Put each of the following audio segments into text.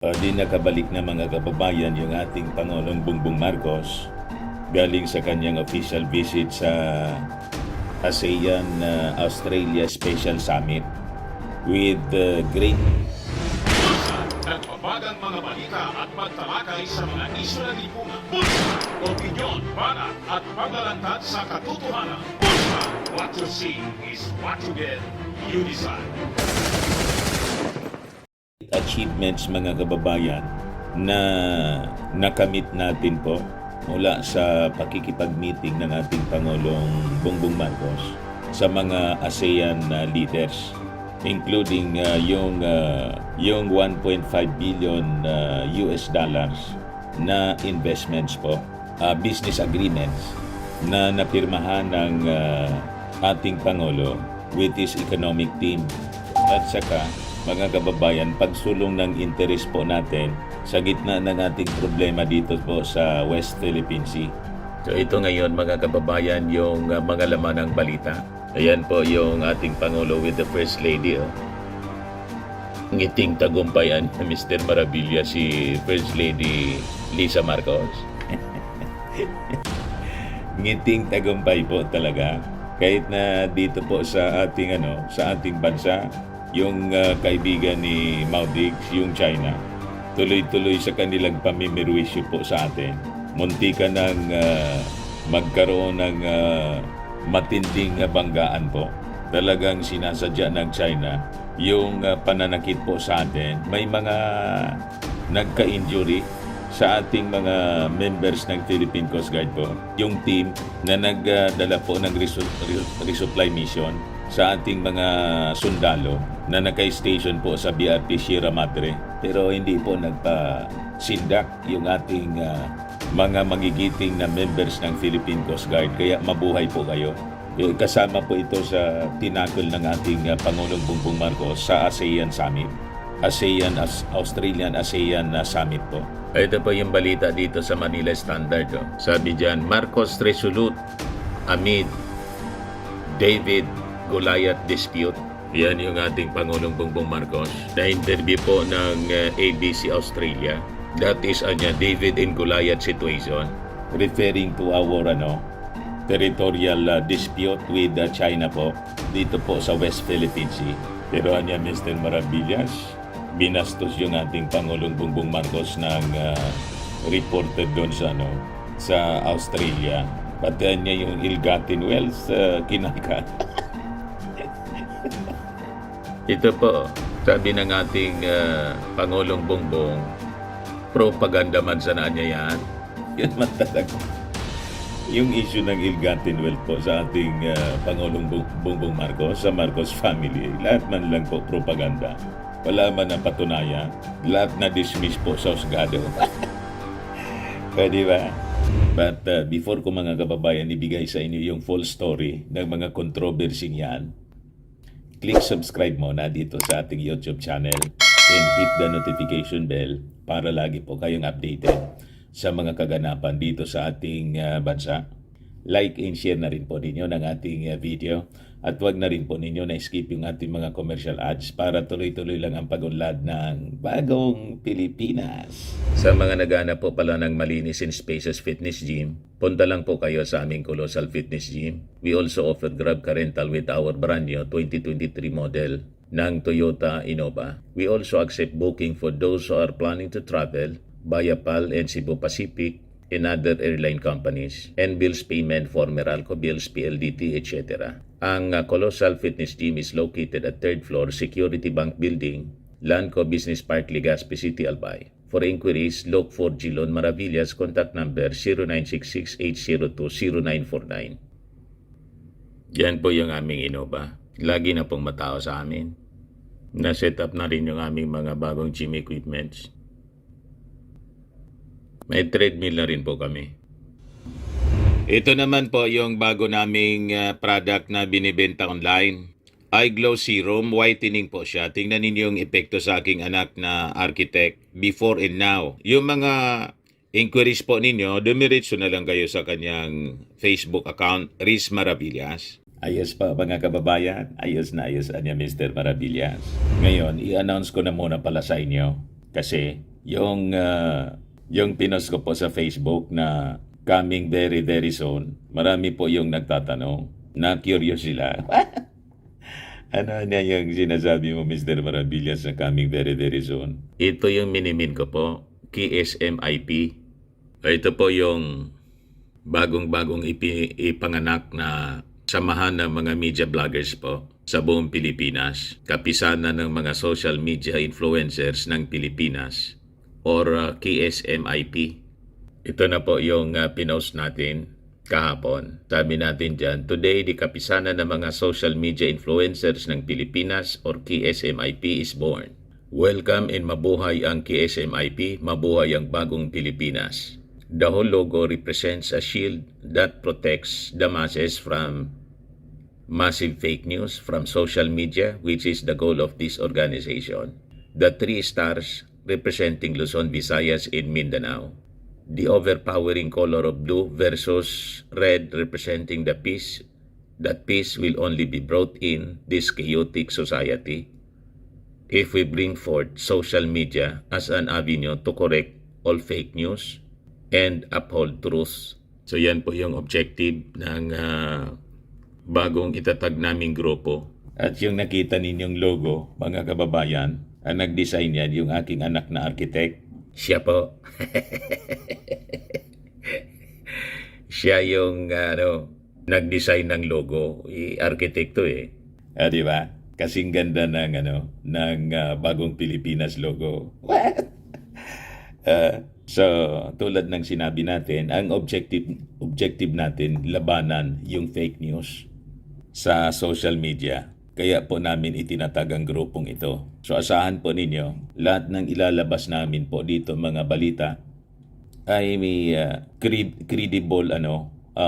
Di nakabalik na mga kababayan yung ating Pangulong Bongbong Marcos galing sa kanyang official visit sa ASEAN Australia Special Summit with great Nagbabagang mga balita at pagtalakay sa mga isyu na lipunan. Bulsa, opinyon, banat at paglalantad sa katotohanan. Bulsa, what you see is what you get. You decide. achievements mga kababayan na nakamit natin po mula sa pakikipag-meeting ng ating Pangulong Bongbong Marcos sa mga ASEAN leaders, including yung 1.5 billion US dollars na investments po, business agreements na napirmahan ng ating Pangulo with his economic team. At saka mga kababayan, pagsulong ng interes po natin sa gitna ng ating problema dito po sa West Philippine Sea. So ito ngayon mga kababayan yung mga laman ng balita. Ayan po yung ating Pangulo with the First Lady. Ngiting tagumpayan na Mr. Maravilla si First Lady Lisa Marcos. Ngiting tagumpay po talaga. Kahit na dito po sa ating bansa, yung kaibigan ni Mao Diggs, yung China, tuloy-tuloy sa kanilang pamimiruisyo po sa atin. Munti ka nang magkaroon ng matinding banggaan po. Talagang sinasadya ng China yung pananakit po sa atin. May mga nagka-injury sa ating mga members ng Philippine Coast Guard po. Yung team na nagdala po ng resupply mission sa ating mga sundalo na naka-station po sa BRT Sierra Madre. Pero hindi po nagpa-sindak yung ating mga magigiting na members ng Philippine Coast Guard. Kaya mabuhay po kayo. Kasama po ito sa tinakol ng ating Pangulong Bongbong Marcos sa ASEAN Summit. Australian ASEAN Summit po. Ito po yung balita dito sa Manila Standard. Sabi dyan, Marcos resolute amid David Goliath dispute. Yan yung ating Pangulong Bongbong Marcos na interview po ng ABC Australia. That is David and Goliath situation, referring to our territorial dispute with China po dito po sa West Philippine Sea. Pero Mr. Maravillas, binastos yung ating Pangulong Bongbong Marcos ng reported doon sa Australia. Pati niya yung ill-gotten wealth kinaka. Ito po, sabi ng ating Pangulong Bongbong, propaganda man sana niya yan. Yan man talaga. Yung issue ng ill-gotten wealth po sa ating Pangulong Bongbong Marcos, sa Marcos family, lahat man lang po propaganda. Wala man ang patunayan. Lahat na dismiss po sa husgado. Pwede ba? But before ko mga kababayan ibigay sa inyo yung full story ng mga controversy niyan, click subscribe muna dito sa ating YouTube channel and hit the notification bell para lagi po kayong updated sa mga kaganapan dito sa ating bansa. Like and share na rin po ninyo ng ating video at wag na rin po ninyo na skip yung ating mga commercial ads para tuloy-tuloy lang ang pag-unlad ng bagong Pilipinas. Sa mga naghahanap po pala ng malinis and spacious fitness gym, punta lang po kayo sa aming Colossal Fitness Gym. We also offer Grab Car Rental with our brand new 2023 model ng Toyota Innova. We also accept booking for those who are planning to travel via PAL and Cebu Pacific and other airline companies, and bills payment for Meralco bills, PLDT, etc. Ang Colossal Fitness Gym is located at 3rd floor, Security Bank Building, Lanco Business Park, Legazpi City, Albay. For inquiries, look for Gilon Maravillas, contact number 0966-802-0949. Yan po yung aming Innova. Lagi na pong matao sa amin. Na-set up na rin yung aming mga bagong gym equipments. May treadmill na rin po kami. Ito naman po yung bago naming product na binibenta online. iGlow Serum Whitening po siya. Tingnan ninyo yung epekto sa aking anak na architect before and now. Yung mga inquiries po ninyo, dumiretso na lang kayo sa kanyang Facebook account, Riz Maravillas. Ayos pa mga kababayan, ayos na ayos Mr. Maravillas. Ngayon, i-announce ko na muna pala sa inyo kasi Yung pinost ko po sa Facebook na coming very very soon, marami po yung nagtatanong, na curious sila. Ano na yung sinasabi mo, Mr. Maravillas, na coming very very soon? Ito yung minimin ko po, KSMIP. Ito po yung bagong-bagong ipanganak na samahan ng mga media vloggers po sa buong Pilipinas. Kapisanan ng mga social media influencers ng Pilipinas or KSMIP. Ito na po yung pinost natin kahapon. Sabi natin dyan, today, di kapisanan ng mga social media influencers ng Pilipinas or KSMIP is born. Welcome and mabuhay ang KSMIP, mabuhay ang bagong Pilipinas. The whole logo represents a shield that protects the masses from massive fake news from social media, which is the goal of this organization. The 3 stars representing Luzon, Visayas, and Mindanao. The overpowering color of blue versus red representing the peace. That peace will only be brought in this chaotic society if we bring forth social media as an avenue to correct all fake news and uphold truth. So yan po yung objective ng bagong itatag naming grupo. At yung nakita ninyong logo, mga kababayan, ang nag-design yan, yung aking anak na architect. Siya po. Siya yung nag-design ng logo. Arkitekto eh. Di ba? Kasing ganda ng bagong Pilipinas logo. What? So, tulad ng sinabi natin, ang objective natin, labanan yung fake news sa social media. Kaya po namin itinatag ang grupong ito. So asahan po ninyo, lahat ng ilalabas namin po dito mga balita ay may credible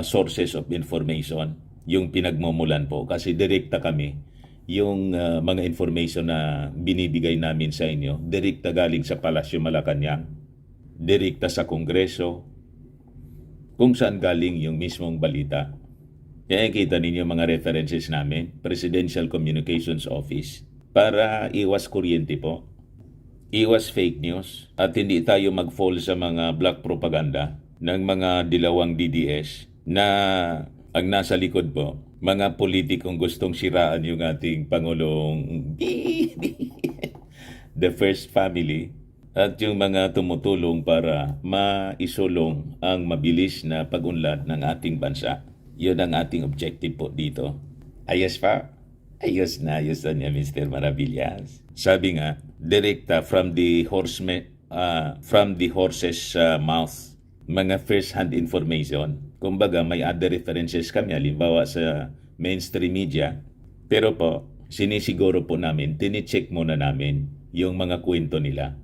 sources of information yung pinagmumulan po. Kasi direkta kami yung mga information na binibigay namin sa inyo, direkta galing sa Palasyo Malacanang, direkta sa Kongreso, kung saan galing yung mismong balita. Kaya kita ninyo mga references namin, Presidential Communications Office, para iwas kuryente po, iwas fake news, at hindi tayo mag-fall sa mga black propaganda ng mga dilawang DDS na ang nasa likod po, mga politikong gustong siraan yung ating Pangulong the First Family, at yung mga tumutulong para maisulong ang mabilis na pag-unlad ng ating bansa. Yun ang ating objective po dito. Ayos pa? Ayos na niya, Mr. Maravillas. Sabi nga, direkta from the horse's mouth. Mga first-hand information. Kumbaga, may other references kami, halimbawa sa mainstream media. Pero po, sinisiguro po namin, tinicheck muna namin yung mga kwento nila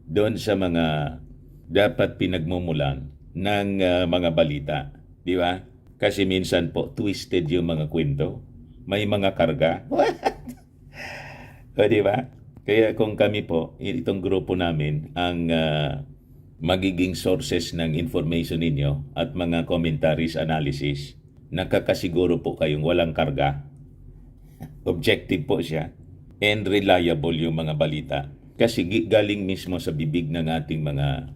doon sa mga dapat pinagmumulan ng mga balita. Di ba? Kasi minsan po, twisted yung mga kwento. May mga karga. What? O, di ba? Kaya kung kami po, itong grupo namin, ang magiging sources ng information ninyo at mga commentaries, analysis, nakakasiguro po kayong walang karga. Objective po siya. And reliable yung mga balita. Kasi galing mismo sa bibig ng ating mga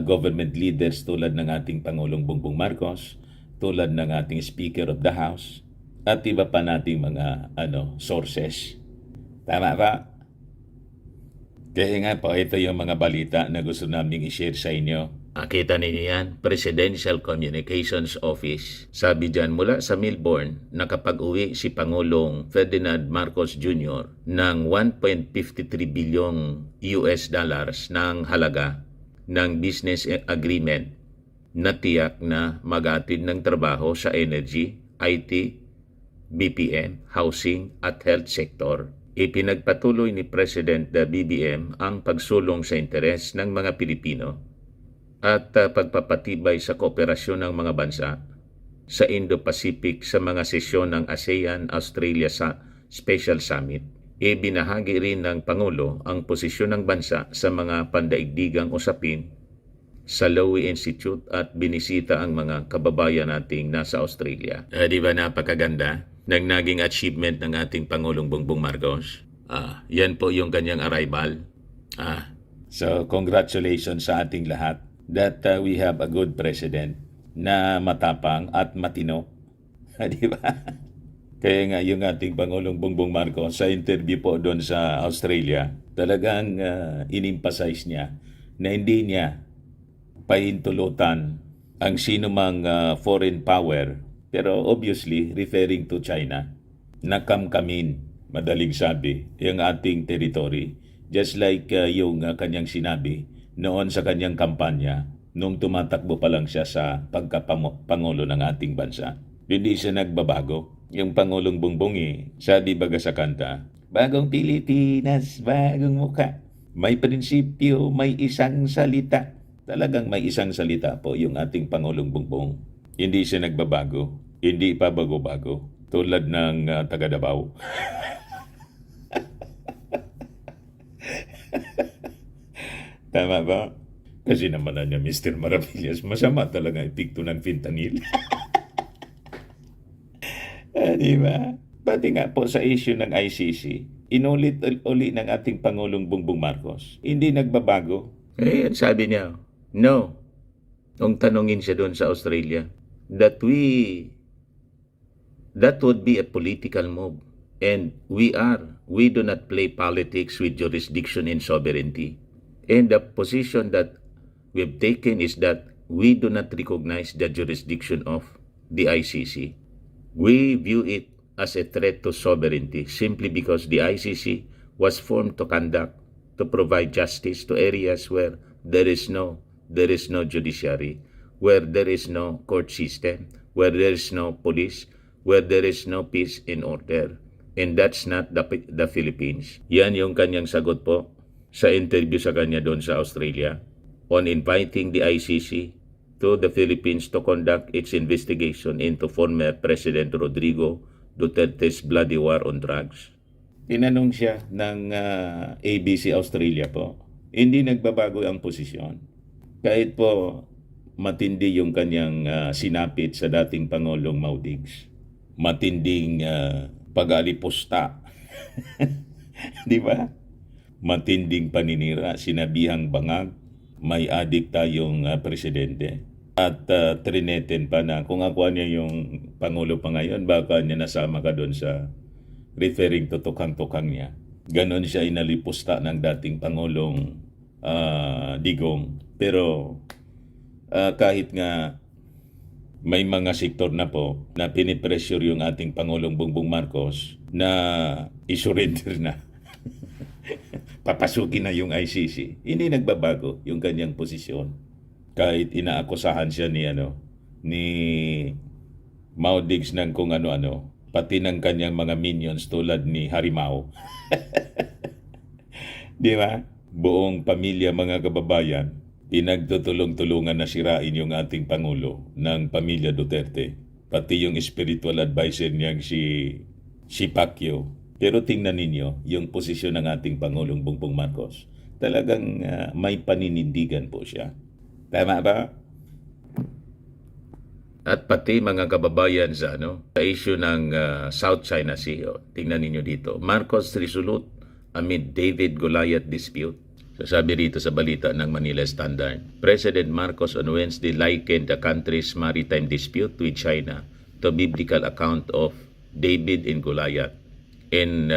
government leaders tulad ng ating Pangulong Bongbong Marcos, tulad ng ating Speaker of the House, at iba pa nating mga sources. Tama ba? Kaya nga po, ito yung mga balita na gusto namin i-share sa inyo. Kita ninyo yan, Presidential Communications Office. Sabi dyan, mula sa Melbourne, nakapag-uwi si Pangulong Ferdinand Marcos Jr. ng $1.53 billion ng halaga ng business agreement na tiyak na mag-atid ng trabaho sa energy, IT, BPM, housing at health sector. Ipinagpatuloy ni President BBM ang pagsulong sa interes ng mga Pilipino at pagpapatibay sa kooperasyon ng mga bansa sa Indo-Pacific sa mga sesyon ng ASEAN-Australia Special Summit. Ibinahagi rin ng Pangulo ang posisyon ng bansa sa mga pandaigdigang usapin sa Lowy Institute at binisita ang mga kababayan nating nasa Australia. Di ba napakaganda ng naging achievement ng ating Pangulong Bongbong Marcos? Yan po yung kanyang arrival. So, congratulations sa ating lahat that we have a good president na matapang at matino. Di ba? Kaya nga yung ating Pangulong Bongbong Marcos sa interview po doon sa Australia, talagang in-emphasize niya na hindi niya pahintulutan ang sino mang foreign power, pero obviously referring to China, na kamkamin, madaling sabi, yung ating territory. Just like yung kanyang sinabi noon sa kanyang kampanya nung tumatakbo pa lang siya sa pagkapangulo ng ating bansa. Hindi siya nagbabago. Yung Pangulong Bongbong sabi baga sa kanta, bagong Pilipinas, bagong mukha. May prinsipyo, may isang salita. Talagang may isang salita po yung ating Pangulong Bongbong. Hindi siya nagbabago. Hindi pa bago-bago. Tulad ng taga Davao. Tama ba? Kasi naman niya, Mr. Maravillas, masama talaga epekto ng fentanyl. Di ba? Pati nga po sa issue ng ICC, inulit-uli ng ating Pangulong Bongbong Marcos, hindi nagbabago. Eh, sabi niya, no. Nung tanongin siya doon sa Australia, that would be a political move. And we do not play politics with jurisdiction and sovereignty. And the position that we've taken is that we do not recognize the jurisdiction of the ICC. We view it as a threat to sovereignty simply because the ICC was formed to provide justice to areas where there is no judiciary, where there is no court system, where there is no police, where there is no peace and order. And that's not the Philippines. Yan yung kanyang sagot po sa interview sa kanya doon sa Australia on inviting the ICC to the Philippines to conduct its investigation into former President Rodrigo Duterte's bloody war on drugs. Tinanong siya ng ABC Australia po, hindi nagbabago ang posisyon. Kahit po matindi yung kanyang sinapit sa dating Pangulong Maudigs. Matinding pag-alipusta. Di ba? Matinding paninira, sinabihang bangag, may adik tayong presidente. At trineten pa na kung ako niya yung Pangulo pa ngayon, baka niya nasama ka doon sa referring to tukang-tukang niya. Ganon siya inalipusta ng dating Pangulong Digong. Pero kahit nga may mga sektor na po na pinipressure yung ating Pangulong Bongbong Marcos na isurrender na. Papasukin na yung ICC. Hindi nagbabago yung kanyang posisyon. Kahit inaakusahan siya ni Maudigs ng kung ano-ano, pati ng kanyang mga minions tulad ni Harimau. Di ba? Buong pamilya, mga kababayan, pinagtutulong-tulungan na sirain yung ating Pangulo ng pamilya Duterte. Pati yung spiritual advisor niyang si Pacquiao. Pero tingnan ninyo yung posisyon ng ating Pangulong Bongbong Marcos. Talagang may paninindigan po siya. Tama ba? At pati mga kababayan sa issue ng South China Sea. Tingnan ninyo dito. Marcos resolute amid David Goliath dispute. Sabi rito sa balita ng Manila Standard, President Marcos on Wednesday likened the country's maritime dispute with China to a biblical account of David and Goliath, and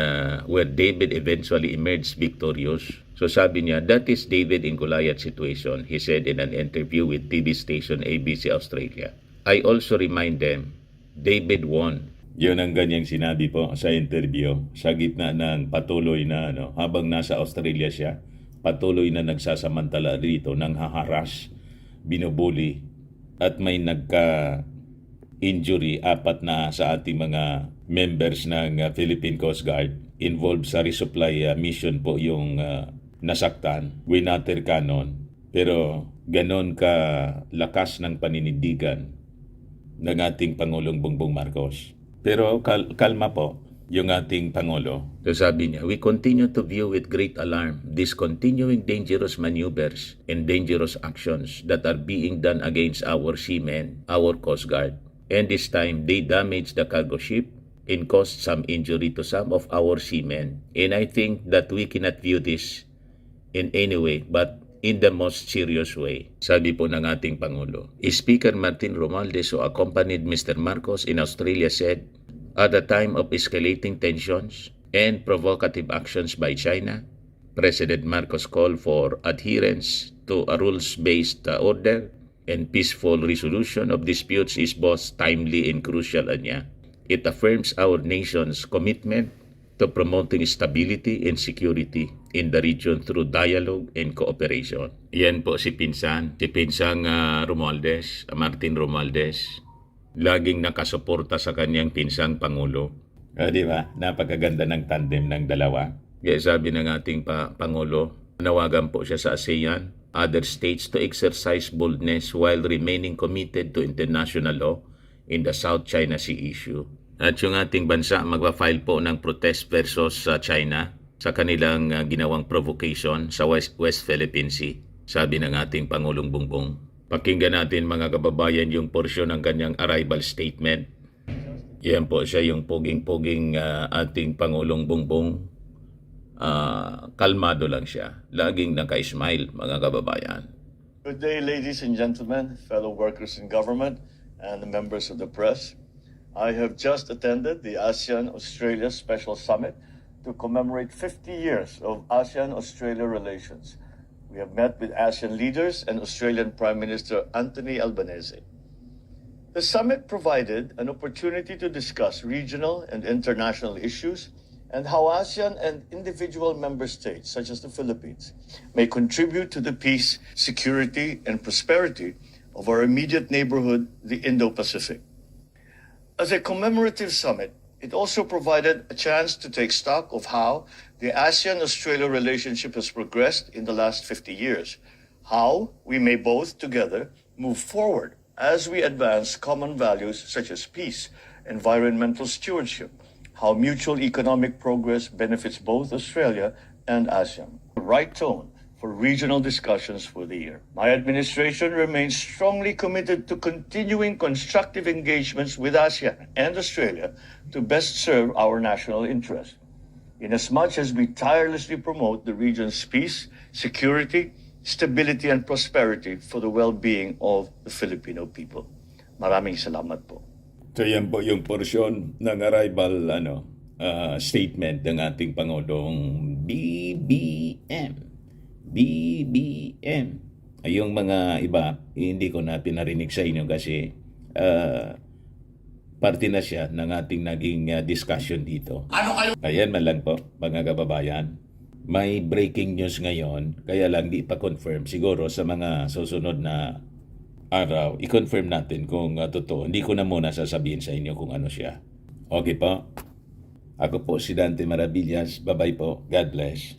where David eventually emerged victorious. So sabi niya, that is David and Goliath situation, he said in an interview with TV station ABC Australia. I also remind them, David won. Yun ang ganyang sinabi po sa interview sa gitna ng patuloy na habang nasa Australia siya, patuloy na nagsasamantala rito ng haharas, binubuli, at may nagka-injury, 4 na sa ating mga members ng Philippine Coast Guard. Involved sa resupply mission po yung nasaktan, winater cannon. Pero ganon ka lakas ng paninindigan ng ating Pangulong Bongbong Marcos. Pero kalma po yung ating Pangulo. So sabi niya, we continue to view with great alarm these continuing dangerous maneuvers and dangerous actions that are being done against our seamen, our Coast Guard. And this time, they damaged the cargo ship and caused some injury to some of our seamen. And I think that we cannot view this in any way but in the most serious way, sabi po ng ating Pangulo. Speaker Martin Romualdez, who accompanied Mr. Marcos in Australia, said, at a time of escalating tensions and provocative actions by China, President Marcos called for adherence to a rules-based order and peaceful resolution of disputes is both timely and crucial, anya. It affirms our nation's commitment to promoting stability and security in the region through dialogue and cooperation. Yan po si Pinsang Romualdez, Martin Romualdez. Laging nakasuporta sa kanyang pinsang Pangulo. Di ba? Napakaganda ng tandem ng dalawa. Kaya sabi ng ating Pangulo, nawagan po siya sa ASEAN, other states to exercise boldness while remaining committed to international law in the South China Sea issue. At yung ating bansa magpa-file po ng protest versus China sa kanilang ginawang provocation sa West Philippine Sea, sabi ng ating Pangulong Bongbong. Pakinggan natin mga kababayan yung porsyon ng kanyang arrival statement. Yan po siya yung poging-poging ating Pangulong Bongbong. Kalmado lang siya. Laging naka-smile mga kababayan. Good day, ladies and gentlemen, fellow workers in government, and the members of the press. I have just attended the ASEAN-Australia Special Summit to commemorate 50 years of ASEAN-Australia relations. We have met with ASEAN leaders and Australian Prime Minister Anthony Albanese. The summit provided an opportunity to discuss regional and international issues and how ASEAN and individual member states, such as the Philippines, may contribute to the peace, security, and prosperity of our immediate neighborhood, the Indo-Pacific. As a commemorative summit, it also provided a chance to take stock of how the ASEAN-Australia relationship has progressed in the last 50 years, how we may both together move forward as we advance common values such as peace, environmental stewardship, how mutual economic progress benefits both Australia and ASEAN. The right tone for regional discussions for the year. My administration remains strongly committed to continuing constructive engagements with ASEAN and Australia to best serve our national interest, inasmuch as we tirelessly promote the region's peace, security, stability, and prosperity for the well-being of the Filipino people. Maraming salamat po. So yan po yung porsyon ng arrival statement ng ating Pangulong BBM. Yung mga iba, hindi ko na pinarinig sa inyo kasi parte na siya ng ating naging discussion dito. Ayan man lang po, mga kababayan. May breaking news ngayon, kaya lang di pa confirm. Siguro sa mga susunod na araw, i-confirm natin kung totoo. Hindi ko na muna sasabihin sa inyo kung ano siya. Okay po? Ako po si Dante Maravillas. Bye-bye po. God bless.